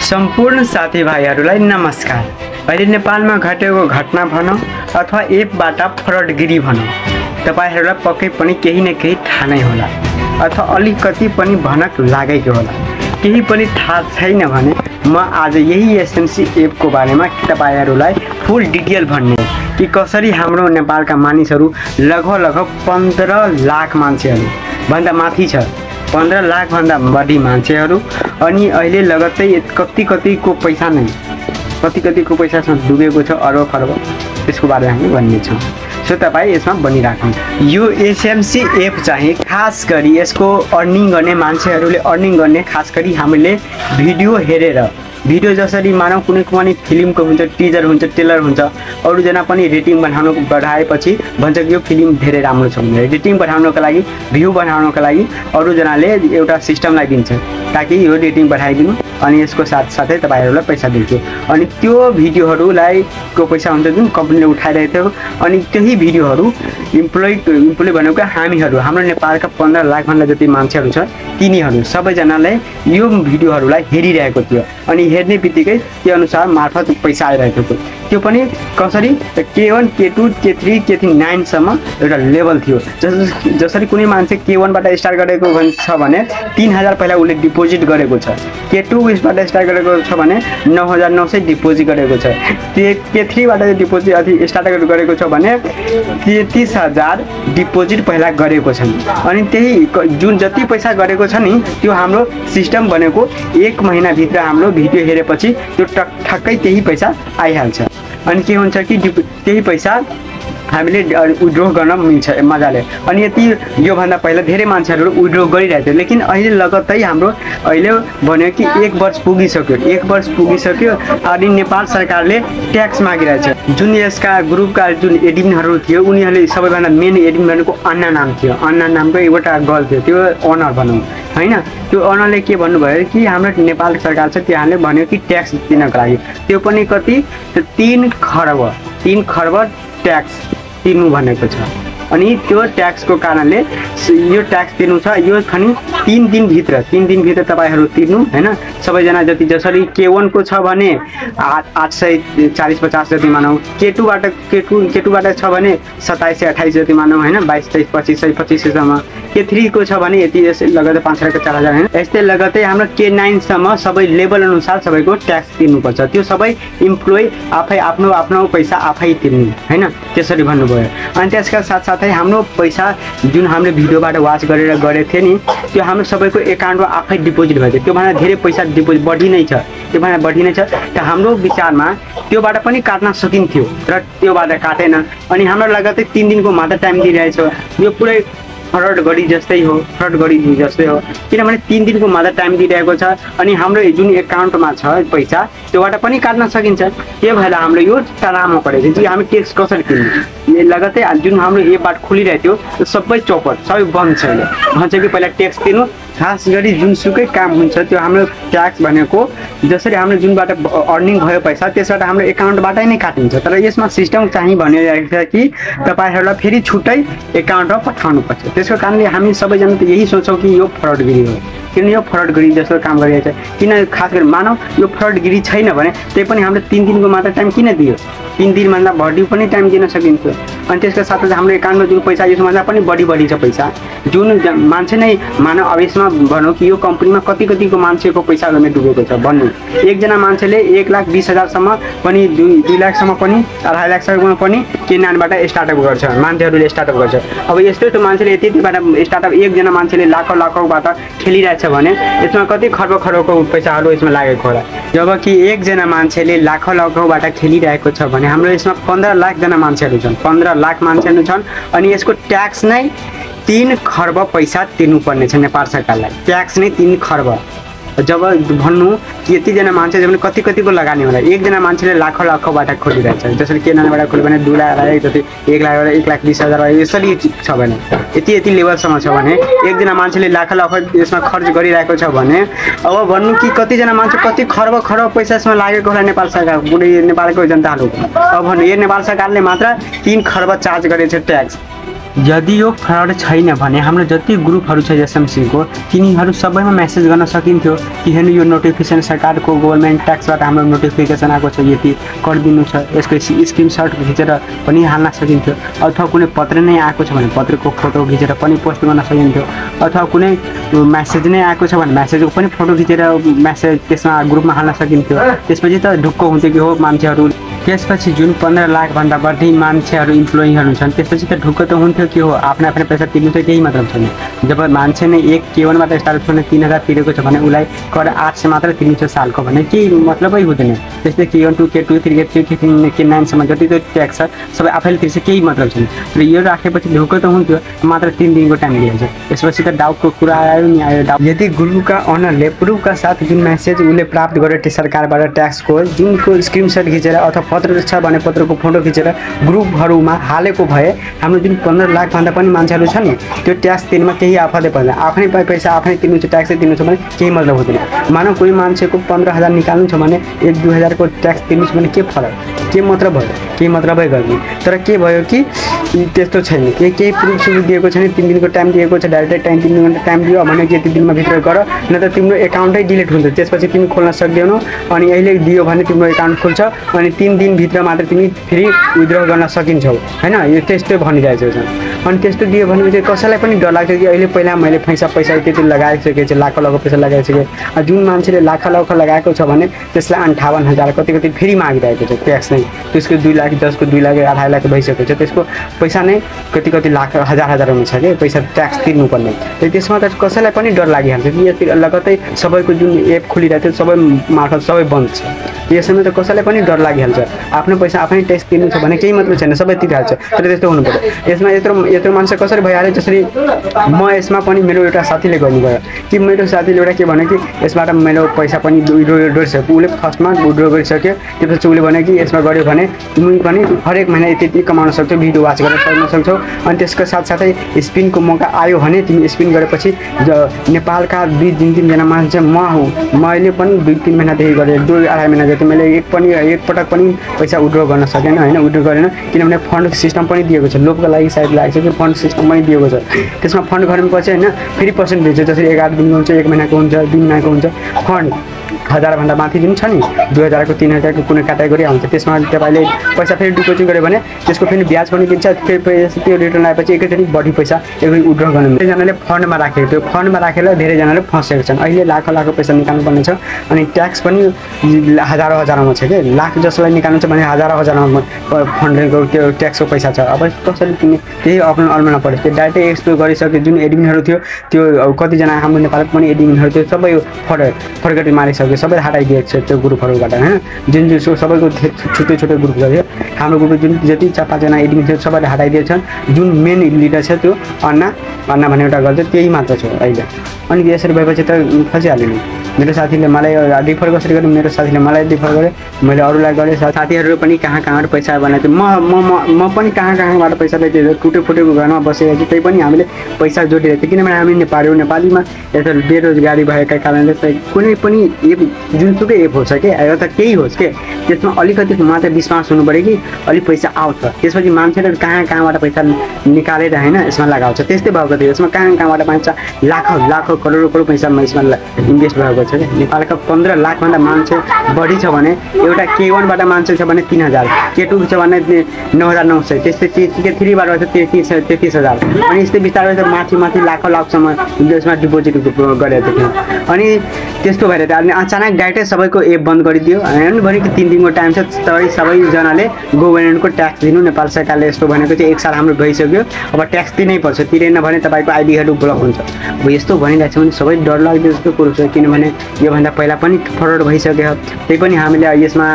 सम्पूर्ण साथीभाइहरूलाई नमस्कार। अहिले नेपालमा घटेको घटना भनौँ अथवा एपबाट फ्रडगिरी भनौँ, तपाईहरूलाई पक्कै पनि केही न केही थाहा नै होला अथवा अलिकति पनि भनक लागेको होला। केही पनि थाहा छैन भने म आज यही एसएमसी एपको बारेमा तपाईहरूलाई फुल डिटेल भन्ने कि कसरी हाम्रो नेपालका मानिसहरू लगभग 15 लाख मान्छेहरू भन्दा माथि छ, 15 लाख भन्दा बढी मान्छेहरू अनि अहिले लगत्तै कतिको पैसा नै कतिको पैसासँग डुबेको छ, अरब खरब, त्यसको बारेमा हामी भन्नेछौँ। सो तपाईँ यसमा बनिराख्नु। यो एसएमसी एप चाहिँ खास गरी यसको अर्निङ गर्ने मान्छेहरूले अर्निङ गर्ने, खास गरी हामीले भिडियो हेरेर, भिडियो जसरी मानव कुनै पनि फिल्मको हुन्छ, टिजर हुन्छ, ट्रेलर हुन्छ, अरूजना पनि रेटिङ बढाएपछि भन्छ कि यो फिल्म धेरै राम्रो छ भनेर। रेटिङ बढाउनको लागि, भ्यू बढाउनको लागि अरूजनाले एउटा सिस्टमलाई दिन्छ ताकि यो रेटिङ बढाइदिनु अनि यसको साथसाथै तपाईँहरूलाई पैसा दिन्थ्यो। अनि त्यो भिडियोहरूलाई को पैसा हुन्छ जुन कम्पनीले उठाइरहेको थियो, अनि त्यही भिडियोहरू इम्प्लोइ भनेको हामीहरू, हाम्रो नेपालका 15 लाखभन्दा जति मान्छेहरू छ, तिनीहरू सबैजनाले यो भिडियोहरूलाई हेरिरहेको थियो अनि हेर्ने बित्तिकै त्यो अनुसार मार्फत पैसा आइरहेको थियो। त्यो पनि कसरी K1, K2, K3, K9 सम्म एउटा लेभल थियो। जसरी कुनै मान्छे K1 बाट स्टार्ट गरेको छ भने 3000 पहिला उसले डिपोजिट गरेको छ, K2 बाट स्टार्ट गरेको छ भने 9900 डिपोजिट गरेको छ, K3 बाट डिपोजिट स्टार्ट गरेको छ भने 33000 डिपोजिट पहिला गरेको छ। अनि त्यही जुन जति पैसा गरेको छ नि त्यो हाम्रो सिस्टम बनेको 1 महिनाभित्र हाम्रो भिडियो हेरेपछि त्यो ठक्कै त्यही पैसा आइहाल्छ। अनि के हुन्छ कि त्यही पैसा हामीले विड्रो गर्न मिल्छ मजाले। अनि यति योभन्दा पहिला धेरै मान्छेहरू विड्रो गरिरहेको थियो, लेकिन अहिले लगत्तै हाम्रो अहिले भन्यो कि 1 वर्ष पुगिसक्यो, 1 वर्ष पुगिसक्यो अनि नेपाल सरकारले ट्याक्स मागिरहेछ। जुन यसका ग्रुपका जुन एडमिनहरू थियो उनीहरूले सबैभन्दा मेन एडमिन भनेको अन्ना नाम थियो, अन्ना नामको एउटा गर्ल थियो, त्यो ओनर भनौँ हैन। त्यो ओनरले के भन्नुभयो कि हाम्रो नेपाल सरकार छ त्यहाँले भन्यो कि ट्याक्स दिनको लागि त्यो पनि कति 3 खर्ब ट्याक्स तिर्नु भनेको छ। अनि त्यो ट्याक्सको कारणले यो ट्याक्स तिर्नु छ, यो खनि 3 दिनभित्र तपाईँहरू तिर्नु हैन। सबैजना जति जसरी K1 को छ भने 840-50 जति मानौ, K2 बाट छ भने 27-28 जति मानौ हैन, 22-23-25 सम्म, K3 को छ भने यति लगतै 5,000-4,000 हैन। यस्तै लगतै हाम्रो K9 सम्म सबै लेभल अनुसार सबैको ट्याक्स तिर्नुपर्छ। त्यो सबै इम्प्लोइ आफै आफ्नो पैसा आफै तिर्नु हैन, त्यसरी भन्नुभयो। अनि त्यसका साथसाथै हाम्रो पैसा जुन हामीले भिडियोबाट वाच गरेर गरेको थियो नि त्यो हाम्रो सबैको एकाउन्टमा आफै डिपोजिट भएको थियो। त्योभन्दा धेरै पैसा डिपोजिट बढी नै छ, त हाम्रो विचारमा त्योबाट पनि काट्न सकिन्थ्यो तर त्योबाट काटेन। अनि हाम्रो लगतै 3 दिनको मात्र टाइम दिइरहेछ। यो पुरै फ्रड गरी जस्तै हो, किनभने 3 दिनको मात्र टाइम दिइरहेको छ। अनि हाम्रो जुन एकाउन्टमा छ पैसा त्योबाट पनि काट्न सकिन्छ। त्यो भएर हाम्रो यो लामो परेको थियो। हामी ट्याक्स कसरी तिर्नु, लगतै जुन हाम्रो एपबाट खोलिरहेको थियो त्यो सबै चौपट सबै बन्द छ। भन्छ कि पहिला ट्याक्स तिर्नु, खास गरी जुनसुकै काम हुन्छ त्यो हाम्रो ट्याक्स भनेको जसरी हाम्रो जुनबाट अर्निङ भयो पैसा त्यसबाट हाम्रो एकाउन्टबाटै नै काटिन्छ। तर यसमा सिस्टम चाहिँ भनिरहेको छ कि तपाईँहरूलाई फेरि छुट्टै एकाउन्टमा पठाउनुपर्छ। त्यसको कारणले हामी सबैजना त यही सोच्छौँ कि यो फ्रडगिरी हो, किन यो फ्रडगिरी जस्तो काम गरिरहेको छ। किन खास गरी मानौ यो फ्रडगिरी छैन भने त्यही पनि हामीले 3 दिनको मात्र टाइम किन दियो, 3 दिनभन्दा बढी पनि टाइम दिन सकिन्थ्यो। अनि त्यसको साथै हाम्रो एकाउन्टमा जुन पैसा यसभन्दा पनि बढी छ पैसा, जुन मान्छे नै मानव अब यसमा भनौँ कि यो कम्पनीमा कतिको मान्छेको पैसा डुबेको छ भन्नु। एकजना मान्छेले 1,20,000 सम्म पनि 2 लाखसम्म पनि 2.5 लाखसम्म पनि K9बाट स्टार्टअप गर्छ, मान्छेहरूले स्टार्टअप गर्छ। अब यस्तो मान्छेले यतिबाट स्टार्टअप एकजना मान्छेले लाखौँबाट खेलिरहेछ भने यसमा कति खर्बको पैसाहरू यसमा लागेको होला। जबकि एकजना मान्छेले लाखौँबाट खेलिरहेको छ भने हाम्रो यसमा 15 लाखजना मान्छेहरू छन्, 15 लाख मान्छेहरू छन्। अनि यसको ट्याक्स नै 3 खर्ब पैसा तिर्नुपर्ने छ नेपाल सरकारलाई, ट्याक्स नै 3 खर्ब। जब भन्नु कि यतिजना मान्छे जब कतिको लगानी होला, एकजना मान्छेले लाखौँबाट खोलिरहेछ। जसरी K9बाट खोल्यो भने 2 लाख जति, 1 लाख 1,20,000 यसरी छ भने यति लेभलसम्म छ भने एकजना मान्छेले लाख यसमा खर्च गरिरहेको छ भने अब भन्नु कि कतिजना मान्छे कति खर्ब पैसा यसमा लागेको होला नेपाल सरकार, पुरै नेपालको जनताहरू। अब भन्नु यो नेपाल सरकारले मात्र 3 खर्ब चार्ज गरेछ ट्याक्स। यदि यो फ्रड छैन भने हाम्रो जति ग्रुपहरू छ एसएमसीको तिनीहरू सबैमा मेसेज गर्न सकिन्थ्यो कि हेर्नु यो नोटिफिकेसन सरकारको गभर्नमेन्ट ट्याक्सबाट हाम्रो नोटिफिकेसन आएको छ यति गरिदिनु छ यसको स्क्रिनसट खिचेर पनि हाल्न सकिन्थ्यो अथवा कुनै पत्र नै आएको छ भने पत्रको फोटो खिचेर पनि पोस्ट गर्न सकिन्थ्यो अथवा कुनै मेसेज नै आएको छ भने मेसेजको पनि फोटो खिचेर मेसेज त्यसमा ग्रुपमा हाल्न सकिन्थ्यो त्यसपछि त ढुक्क हुन्थ्यो कि हो मान्छेहरू त्यसपछि जुन 15 लाखभन्दा बढी मान्छेहरू इम्प्लोइहरू छन् त्यसपछि त ढुक्क त हुन्थ्यो कि हो आफ्नो आफ्नो पैसा तिर्नु चाहिँ केही मतलब छैन जब मान्छे नै एक K1बाट स्टार्ट गर्ने 3000 तिरेको छ भने उसलाई कर 800 मात्र तिर्नु छ सालको भने केही मतलबै हुँदैन त्यस्तै K1 2 K2 3 K3 K9 सम्म जति त्यो ट्याक्स छ सबै आफैले तिर्छ केही मतलब छैन र यो राखेपछि ढुक्क त हुन्थ्यो मात्र 3 दिनको टाइम दिइन्छ त्यसपछि त डाउटको कुरा आयो नि आयो डाउट यदि ग्रुपका ओनरले प्रुफका साथ जुन मेसेज उसले प्राप्त गरे सरकारबाट ट्याक्सको जुनको स्क्रिनसट खिचेर अथवा पत्र छ भने पत्रको फोटो खिचेर ग्रुपहरूमा हालेको भए हाम्रो जुन 15 लाखभन्दा पनि मान्छेहरू छ नि त्यो ट्याक्स तिर्नमा केही आफतै पर्दैन आफ्नै पैसा आफै तिर्नु छ ट्याक्सै तिर्नु छ भने केही मतलब हुँदैन मानव कोही मान्छेको 15,000 निकाल्नु छ भने 1-2 को ट्याक्स तिर्नु छ भने के फरक के मतलब भयो केही मतलबै गर्ने तर के भयो कि त्यस्तो छैन केही प्रुफ दिएको छैन 3 दिनको टाइम दिएको छ डाइरेक्ट 3 दिनको टाइम दियो भने यति दिनमा भित्र गर न त तिम्रो एकाउन्टै डिलिट हुन्छ त्यसपछि तिमी खोल्न सक्दैनौ अनि अहिले दियो भने तिम्रो एकाउन्ट खुल्छ अनि 3 दिन भित्र मात्र तिमी फेरि विथड्र गर्न सकिन्छौ हैन यो त्यस्तै भनिरहेको छ अनि त्यस्तो दियो भने चाहिँ कसैलाई पनि डर लाग्छ कि अहिले पहिला मैले पैसा त्यति लगाइसकेको छु लाखौँ पैसा लगाइसके जुन मान्छेले लाखौँ लगाएको छ भने त्यसलाई 58,000 कति फेरि मागिरहेको छ ट्याक्स नै त्यसको 2 लाख 10 को 2 लाख 2.5 लाख भइसकेको छ त्यसको पैसा नै कति लाख हजार हुन्छ के पैसा ट्याक्स तिर्नुपर्ने त्यसमा त कसैलाई पनि डर लागिहाल्छ कि यो लगतै सबैको जुन एप खोलिरहेको थियो सबै मार्फत सबै बन्द छ यसमा त कसैलाई पनि डर लागिहाल्छ आफ्नो पैसा आफै ट्याक्स तिर्नु छ भने केही मतलब छैन सबै तिरिहाल्छ तर त्यस्तो हुनु पर्यो यसमा यत्रो मान्छे कसरी भइहाल्यो जसरी म यसमा पनि मेरो एउटा साथीले गर्नुभयो कि मेरो साथीले एउटा के भने कि यसबाट मेरो पैसा पनि डोरिसक्यो उसले फर्स्टमा विथड्र गरिसक्यो त्यसपछि उसले भने कि यसमा गर्यो भने तिमी पनि हरेक महिना यति कमाउन सक्छौ भिडियो वाच गर्न सक्छौ अनि त्यसको साथसाथै स्पिनको मौका आयो भने तिमी स्पिन गरेपछि नेपालका 2-3 जना मान्छे म हुँ मैले पनि 2-3 महिनादेखि गरेँ 2-2.5 महिना जति मैले एक पटक पनि पैसा विथड्र गर्न सकेन हैन विथड्र गरेन किनभने फन्ड सिस्टम पनि दिएको छ लोकको लागि सायद लागेको छ कि फन्ड सिस्टम पनि दिएको छ त्यसमा फन्ड गरेपछि हैन फेरि पर्सेन्ट दिन्छ जसरी 11 दिनको हुन्छ 1 महिनाको हुन्छ 2 महिनाको हुन्छ फन्ड 1000 भन्दा माथि जुन छ नि 2000 को 3000 को कुनै क्याटेगोरी आउँछ त्यसमा तपाईले पैसा फेरि डिपोजिट गर्यो भने त्यसको फेरि ब्याज पनि दिन्छ फेरि त्यो रिटर्न आएपछि एकैचोटि बढी पैसा एकैचोटि विथड्र गर्नु धेरै जनाले फन्डमा राखेको त्यो फन्डमा राखेर धेरै जनाले फसेको छन् अहिले लाखौँ पैसा निकाल्नु पर्ने छ अनि ट्याक्स पनि हजारौँमा छ के लाख जसलाई निकाल्नु छ भने हजारौँमा फन्डको त्यो ट्याक्सको पैसा छ अब कसरी तिमी त्यही आफ्नो अल्मना पर्यो त्यो डाइरेक्ट एक्सप्लोर गरिसके जुन एडमिनहरू थियो त्यो कतिजना हाम्रो नेपालको पनि एडमिनहरू थियो सबै फर्केट मारिसक्यो सबै हटाइदिएको छ त्यो ग्रुपहरूबाट हैन जुन सबैको छुट्टै ग्रुप थियो हाम्रो ग्रुप जुन जति 4-5 जना एडमिन थियो सबैले हटाइदिएको छन् जुन मेन लिडर छ त्यो अन्ना भन्ने एउटा गर्छ त्यही मात्र छ अहिले अनि यसरी भएपछि त फसिहाल्यो नि मेरो साथीले मलाई डिफर कसरी गर्नु मेरो साथीले मलाई डिफर गरे मैले अरूलाई गरेँ साथीहरू पनि कहाँबाट पैसा बनाएको म पनि कहाँबाट पैसा ल्याइदिएको टुटेफुटेको घरमा बसेको छु त्यही पनि हामीले पैसा जोडिरहेको थियो किनभने हामी नेपालीमा यता बेरोजगारी भएका कारणले चाहिँ कुनै पनि एप जुनसुकै एप होस् कि एउटा केही होस् के त्यसमा अलिकति मात्र विश्वास हुनु पर्यो कि अलिक पैसा आउँछ त्यसपछि मान्छेले कहाँबाट पैसा निकालेर हैन यसमा लगाउँछ त्यस्तै भएको थियो यसमा कहाँबाट मान्छे लाखौँ करोडौँ पैसामा यसमा इन्भेस्ट भएको छ नेपालका 15 लाखभन्दा मान्छे बढी छ भने एउटा K1बाट मान्छे छ भने 3000 K2 छ भने 9900 त्यस्तै K3 बाट छ 33000 अनि यस्तै बिस्तारै माथि लाखौँसम्म देशमा डिपोजिट गरेको थियो अनि त्यस्तो भएर त अनि अचानक डाइरेक्ट सबैको एप बन्द गरिदियो हैन भने 3 दिनको टाइम छ सबैजनाले गभर्नमेन्टको ट्याक्स दिनु नेपाल सरकारले यस्तो भनेको चाहिँ 1 साल हाम्रो भइसक्यो अब ट्याक्स दिनै पर्छ तिरेन भने तपाईको आइडीहरू ब्लक हुन्छ अब यस्तो भनिरहेछ भने सबै डर लाग्दो जस्तो कुरो छ किनभने यो भन्दा पहिला पनि फ्रड भइसक्यो त्यही पनि हामीले यसमा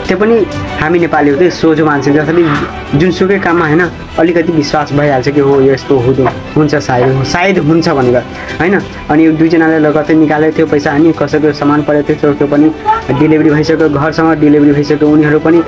त्यो पनि हामी नेपाली हो सोझो मान्छे जसले जुनसुकै काममा हैन अलिकति विश्वास भइहाल्छ कि हो यस्तो हुन्छ सायद हुन्छ भनेर हैन अनि यो 2 जनाले लगतै निकालेको थियो पैसा अनि कसैको सामान परेको थियो त्यो पनि डेलिभरी भइसक्यो घरसँग डेलिभरी भइसक्यो उनीहरू पनि